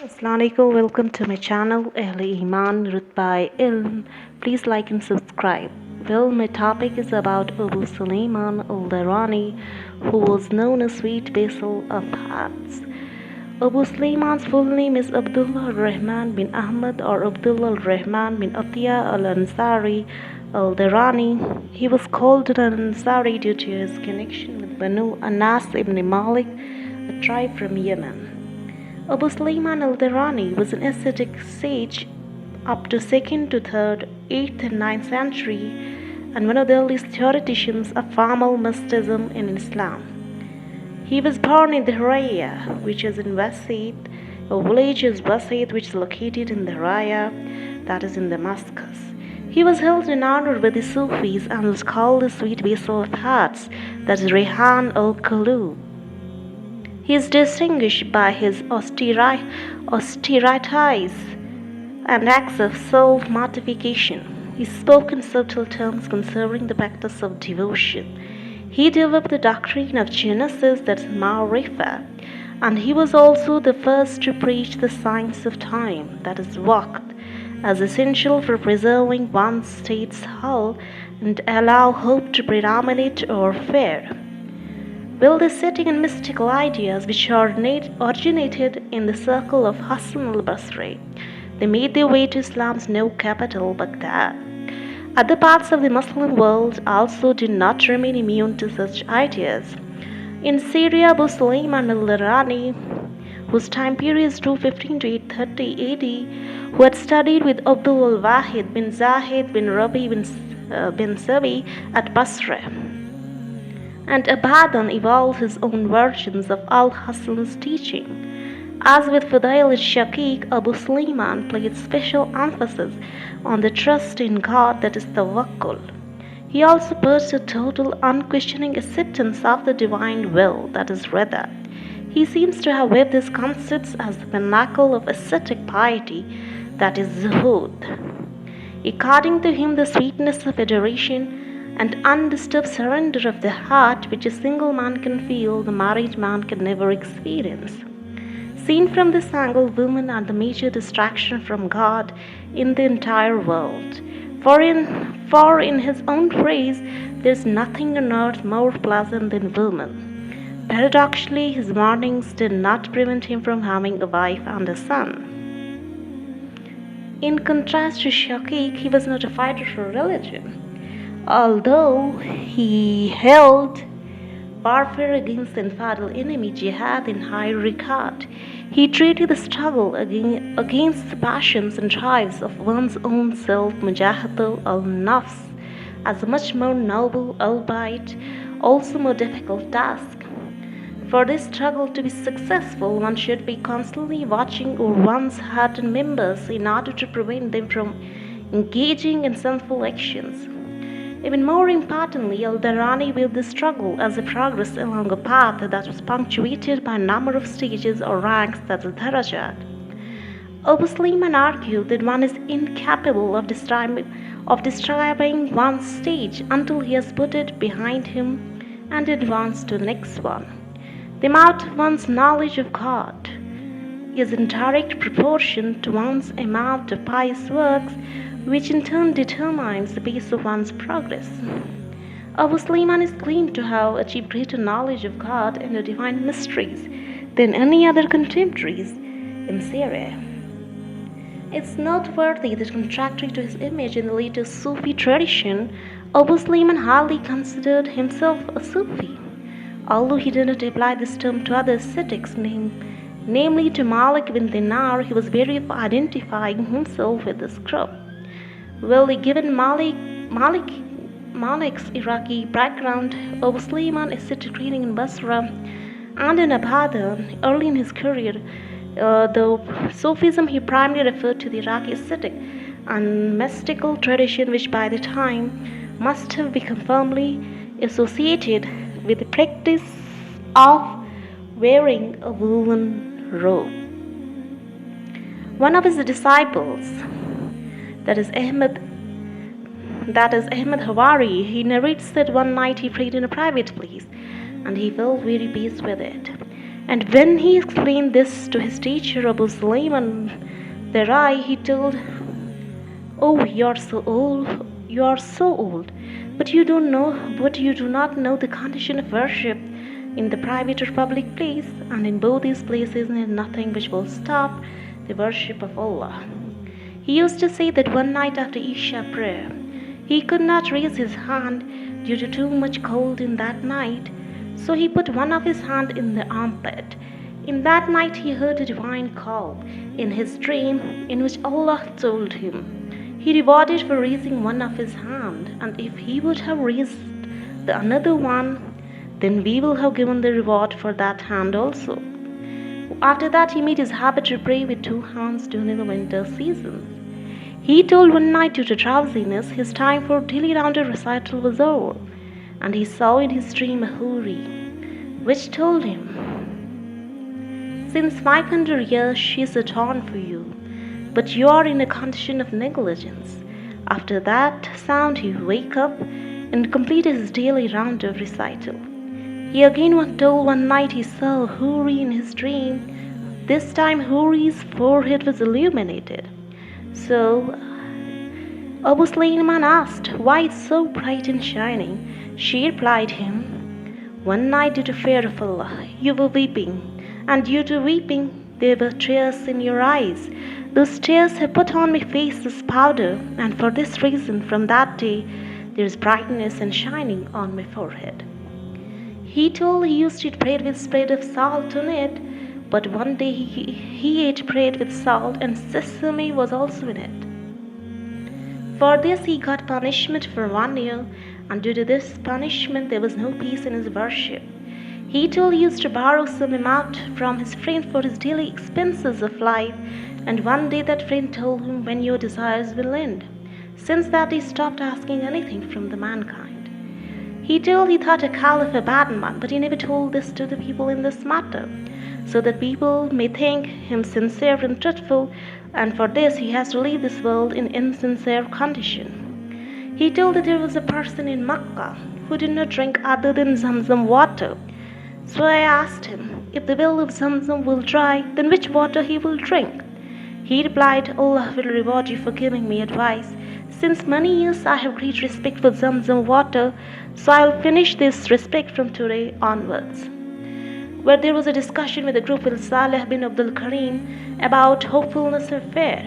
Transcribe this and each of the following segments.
Assalamualaikum, welcome to my channel Ahle Iman Rutbai Ilm. Please like and subscribe. Well, my topic is about Abu Sulaiman Al-Darani, who was known as Sweet Basil of Hearts. Abu Sulaiman's full name is Abdullah Rahman bin Ahmad or Abdullah Rahman bin Atiyah Al-Ansari Al-Darani. He was called an Ansari due to his connection with Banu Anas ibn Malik, a tribe from Yemen. Abu Sulaiman Al-Darani was an ascetic sage up to 2nd to 3rd, 8th and 9th century and one of the earliest theoreticians of formal mysticism in Islam. He was born in the Hiraya, which is in Wasit, a village is Wasit which is located in the Hiraya, that is in Damascus. He was held in honor by the Sufis and was called the Sweet Basil of Hearts, that is Rehan al-Qulub. He is distinguished by his austerities and acts of self-mortification. He spoke in subtle terms concerning the practice of devotion. He developed the doctrine of Genesis, that is Ma'rifah, and he was also the first to preach the science of time, that is Waqt, as essential for preserving one's state's health and allow hope to predominate over fear. Well, the setting and mystical ideas which originated in the circle of Hassan al-Basri, they made their way to Islam's new capital, Baghdad. Other parts of the Muslim world also did not remain immune to such ideas. In Syria, Abu Sulaiman Al-Darani, whose time period is 215 to 830 AD, who had studied with Abdul al-Wahid bin Zahid bin Rabi bin Sabi at Basra, and Abadan evolved his own versions of Al-Hasan's teaching. As with Fudail al-Shaqiq, Abu Sulaiman placed special emphasis on the trust in God, that is tawakkul. He also pursued total unquestioning acceptance of the divine will, that is Rida. He seems to have webbed these concepts as the pinnacle of ascetic piety, that is Zuhud. According to him, the sweetness of adoration and undisturbed surrender of the heart which a single man can feel, the married man can never experience. Seen from this angle, women are the major distraction from God in the entire world. For in his own phrase, there is nothing on earth more pleasant than women. Paradoxically, his warnings did not prevent him from having a wife and a son. In contrast to Shaqiq, he was not a fighter for religion. Although he held warfare against the infidel enemy jihad in high regard, he treated the struggle against the passions and drives of one's own self, mujahadah al-nafs, as a much more noble, albeit also more difficult task. For this struggle to be successful, one should be constantly watching over one's heart and members in order to prevent them from engaging in sinful actions. Even more importantly, Al-Darani viewed the struggle as a progress along a path that was punctuated by a number of stages or ranks, that is darajat. Abu Sulaiman argued that one is incapable of describing one's stage until he has put it behind him and advanced to the next one. The amount of one's knowledge of God is in direct proportion to one's amount of pious works, which in turn determines the pace of one's progress. Abu Sulaiman is claimed to have achieved greater knowledge of God and the divine mysteries than any other contemporaries in Syria. It's noteworthy that, contrary to his image in the latest Sufi tradition, Abu Sulaiman hardly considered himself a Sufi, although he did not apply this term to other ascetics, namely to Malik bin Dinar. He was wary of identifying himself with this group. Well, given Malik's Iraqi background, Abu Sulaiman ascetic training in Basra and in Abadan early in his career, though Sufism he primarily referred to the Iraqi ascetic and mystical tradition, which by the time must have become firmly associated with the practice of wearing a woolen robe. One of his disciples, that is Ahmed Hawari, he narrates that one night he prayed in a private place and he felt very pleased with it. And when he explained this to his teacher Abu Sulaiman Al-Darani, he told, "Oh, you are so old, but you do not know the condition of worship in the private or public place, and in both these places there is nothing which will stop the worship of Allah." He used to say that one night after Isha prayer, he could not raise his hand due to too much cold in that night, so he put one of his hand in the armpit. In that night he heard a divine call in his dream, in which Allah told him he rewarded for raising one of his hand, and if he would have raised the another one, then we will have given the reward for that hand also. After that, he made his habit to pray with two hands during the winter season. He told one night, due to drowsiness, his time for daily rounded recital was over, and he saw in his dream a houri, which told him, "Since 500 years she is atoned for you, but you are in a condition of negligence." After that sound, he wake up and completed his daily round of recital. He again was told one night he saw a houri in his dream. This time Huri's forehead was illuminated. So Abu Sulaiman asked, "Why it's so bright and shining?" She replied him, "One night, due to fear of Allah, you were weeping, and due to weeping there were tears in your eyes. Those tears have put on my face this powder, and for this reason from that day there is brightness and shining on my forehead." He told he used to eat bread with spread of salt on it, but one day he ate bread with salt and sesame was also in it. For this he got punishment for 1 year, and due to this punishment there was no peace in his worship. He told he used to borrow some amount from his friend for his daily expenses of life, and one day that friend told him, "When your desires will end." Since that he stopped asking anything from the mankind. He told he thought a caliph a bad man, but he never told this to the people in this matter, so that people may think him sincere and truthful, and for this he has to leave this world in insincere condition. He told that there was a person in Makkah who did not drink other than Zamzam water. So I asked him, if the well of Zamzam will dry, then which water he will drink? He replied, "Allah will reward you for giving me advice. Since many years I have great respect for Zamzam water, so I will finish this respect from today onwards." Where there was a discussion with the group with Saleh bin Abdul Karim about hopefulness and fear.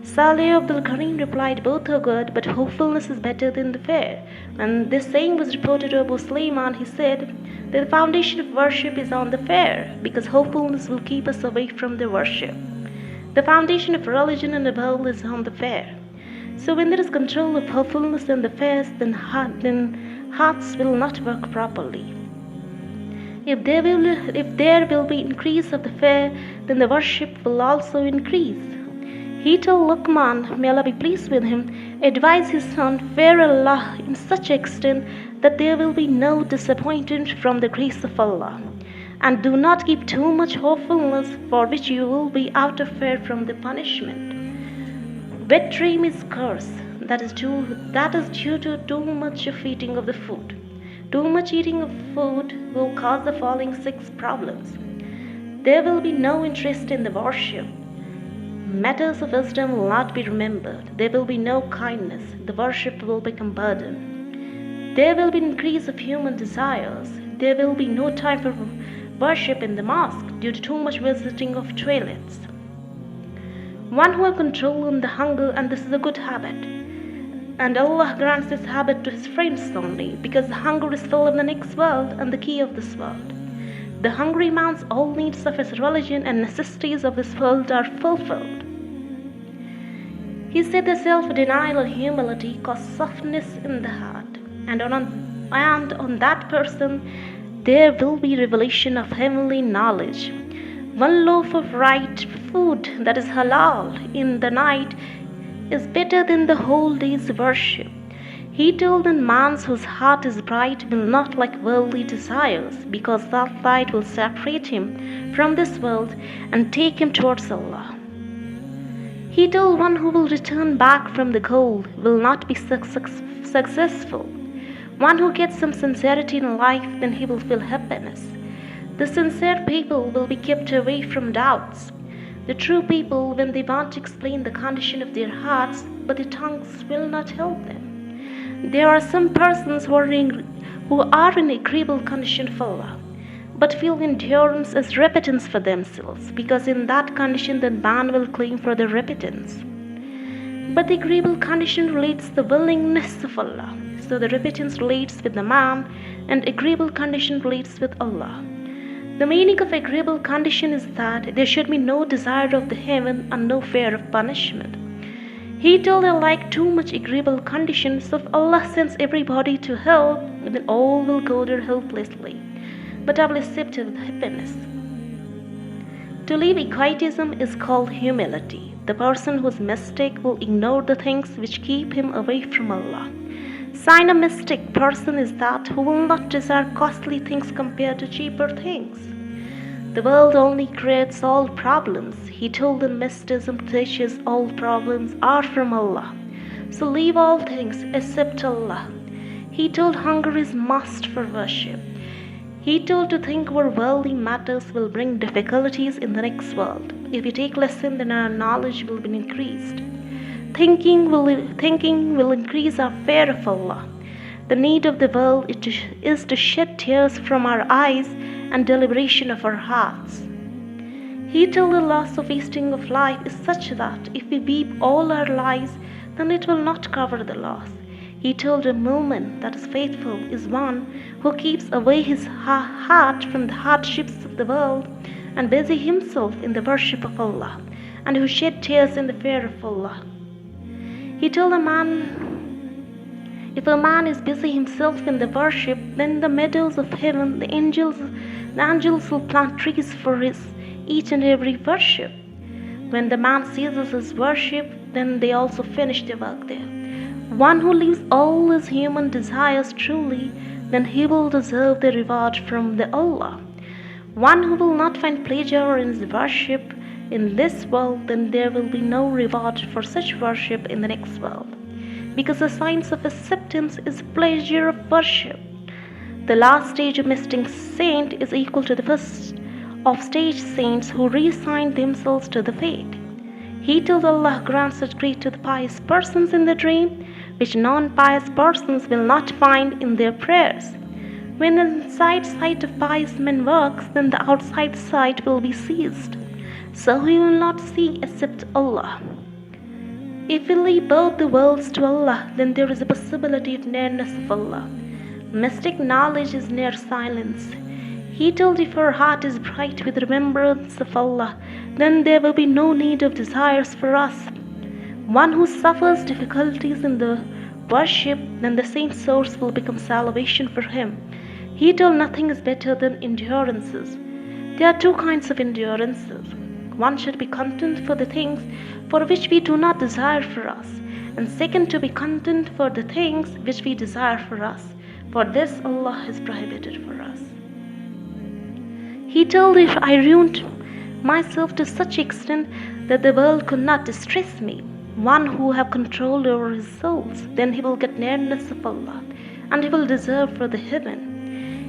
Saleh Abdul Karim replied, "Both are good, but hopefulness is better than the fear." When this saying was reported to Abu Sulaiman, he said that the foundation of worship is on the fear, because hopefulness will keep us away from the worship. The foundation of religion and the Bible is on the fear. So when there is control of hopefulness and the fears, then hearts will not work properly. If there will be increase of the fear, then the worship will also increase. He told Luqman, may Allah be pleased with him, advise his son, fear Allah in such extent that there will be no disappointment from the grace of Allah. And do not keep too much hopefulness, for which you will be out of fear from the punishment. Wet dream is curse, that is due to too much of eating of the food. Too much eating of food will cause the following 6 problems. There will be no interest in the worship. Matters of wisdom will not be remembered. There will be no kindness. The worship will become burden. There will be increase of human desires. There will be no time for worship in the mosque due to too much visiting of toilets. One who has control on the hunger, and this is a good habit. And Allah grants this habit to his friends only, because the hunger is full of the next world and the key of this world. The hungry man's all needs of his religion and necessities of this world are fulfilled. He said that self-denial and humility cause softness in the heart, and on that person there will be revelation of heavenly knowledge. One loaf of right food, that is halal, in the night is better than the whole day's worship. He told the man whose heart is bright will not like worldly desires, because that light will separate him from this world and take him towards Allah. He told one who will return back from the goal will not be successful. One who gets some sincerity in life, then he will feel happiness. The sincere people will be kept away from doubts. The true people, when they want to explain the condition of their hearts, but their tongues will not help them. There are some persons who are in agreeable condition of Allah, but feel endurance as repentance for themselves, because in that condition the man will claim for their repentance. But the agreeable condition relates the willingness of Allah. So the repentance relates with the man, and agreeable condition relates with Allah. The meaning of agreeable condition is that there should be no desire of the heaven and no fear of punishment. He told I like too much agreeable condition, so if Allah sends everybody to hell, then all will go there helplessly. But I will accept it with happiness. To live egotism is called humility. The person who is mystic will ignore the things which keep him away from Allah. Sign a mystic person is that who will not desire costly things compared to cheaper things. The world only creates all problems. He told them mysticism teaches all problems are from Allah. So leave all things except Allah. He told hunger is must for worship. He told to think over worldly matters will bring difficulties in the next world. If we take lesson, then our knowledge will be increased. Thinking will increase our fear of Allah. The need of the world is to shed tears from our eyes and deliberation of our hearts. He told the loss of wasting of life is such that if we weep all our lives, then it will not cover the loss. He told a mu'min that is faithful is one who keeps away his heart from the hardships of the world and busy himself in the worship of Allah, and who shed tears in the fear of Allah. He told a man, if a man is busy himself in the worship, then in the meadows of heaven the angels will plant trees for each and every worship. When the man ceases his worship, then they also finish their work there. One who leaves all his human desires truly, then he will deserve the reward from the Allah. One who will not find pleasure in his worship in this world, then there will be no reward for such worship in the next world. Because the signs of acceptance is pleasure of worship. The last stage of mystic saint is equal to the first of stage saints who resigned themselves to the fate. He told Allah grants such grace to the pious persons in the dream, which non-pious persons will not find in their prayers. When the inside sight of pious men works, then the outside sight will be ceased. So he will not see except Allah. If we leave both the worlds to Allah, then there is a possibility of nearness of Allah. Mystic knowledge is near silence. He told if our heart is bright with remembrance of Allah, then there will be no need of desires for us. One who suffers difficulties in the worship, then the same source will become salvation for him. He told nothing is better than endurances. There are two kinds of endurances. One should be content for the things for which we do not desire for us, and second to be content for the things which we desire for us. For this Allah has prohibited for us. He told if I ruined myself to such extent that the world could not distress me, one who have control over his souls, then he will get nearness of Allah, and he will deserve for the heaven.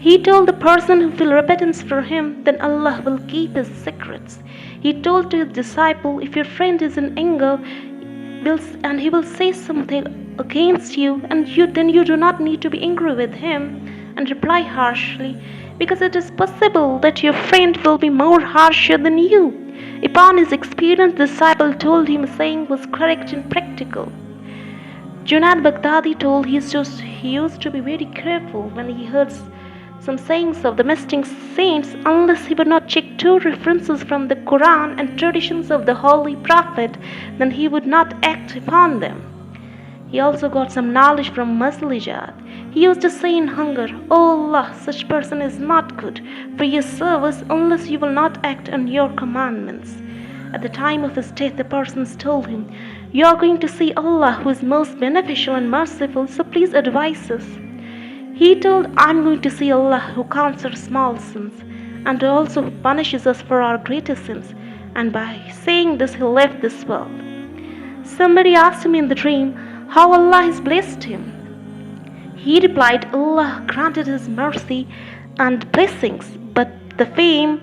He told the person who will repentance for him, then Allah will keep his secrets. He told to his disciple, if your friend is in anger, and he will say something against you, then you do not need to be angry with him and reply harshly, because it is possible that your friend will be more harsher than you. Upon his experience, the disciple told him a saying was correct and practical. Junaid Baghdadi told he used to be very careful when he heard some sayings of the mystic saints, unless he would not check two references from the Quran and traditions of the Holy Prophet, then he would not act upon them. He also got some knowledge from Muslijat. He used to say in hunger, O Allah, such person is not good for your service unless you will not act on your commandments. At the time of his death, the persons told him, you are going to see Allah who is most beneficial and merciful, so please advise us. He told, I am going to see Allah who counts our small sins and also punishes us for our greater sins. And by saying this, he left this world. Somebody asked him in the dream how Allah has blessed him. He replied, Allah granted his mercy and blessings, but the fame,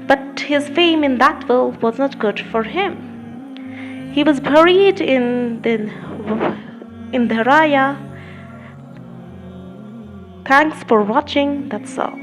but his fame in that world was not good for him. He was buried in the Raya. Thanks for watching. That's all.